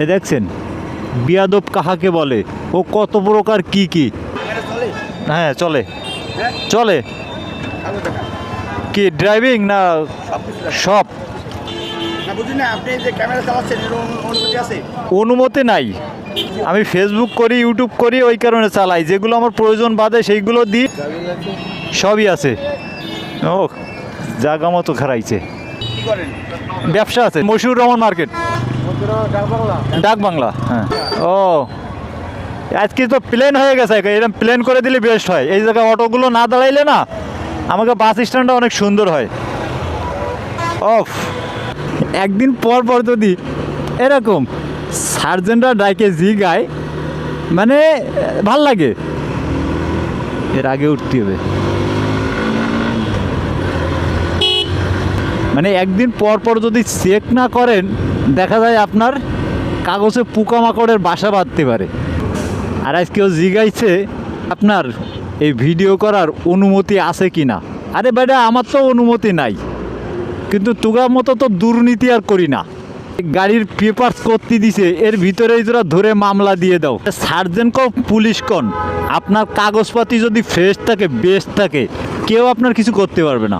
এ দেখছেন বিয়াদব কাহাকে বলে, ও কত প্রকার কি কি। হ্যাঁ চলে চলে। কি ড্রাইভিং না সব? অনুমতি নাই। আমি ফেসবুক করি, ইউটিউব করি, ওই কারণে চালাই। যেগুলো আমার প্রয়োজন বাদে সেইগুলো দিই। সবই আছে। ও জায়গা মতো খারাইছে। ব্যবসা আছে, মশিউর রহমান মার্কেট, ডাক বাংলা। হ্যাঁ। ও আজকে তো প্লেন হয়ে গেছে, এরকম প্লেন করে দিলে বেস্ট হয়। এই জায়গায় অটোগুলো না দাঁড়াইলে না আমাকে বাস স্ট্যান্ডটা অনেক সুন্দর হয়। অফ একদিন পর পর যদি এরকম সার্জেন্টরা ডাইকে জিগায়, মানে ভাল লাগে। এর আগে উঠতে হবে, মানে একদিন পর পর যদি চেক না করেন দেখা যায় আপনার কাগজে পোকামাকড়ের বাসা বাঁধতে পারে। আর আজকেও জিগাইছে আপনার এই ভিডিও করার অনুমতি আছে কি না। আরে বেটা আমার তো অনুমতি নাই, কিন্তু তুগার মতো তো দুর্নীতি আর করি না। গাড়ির পেপারস করতে দিছে, এর ভিতরেই তোরা ধরে মামলা দিয়ে দাও। সার্জেন্ট কন পুলিশ কন, আপনার কাগজপাতি যদি ফ্রেশ থাকে, বেস্ট থাকে, কেউ আপনার কিছু করতে পারবে না।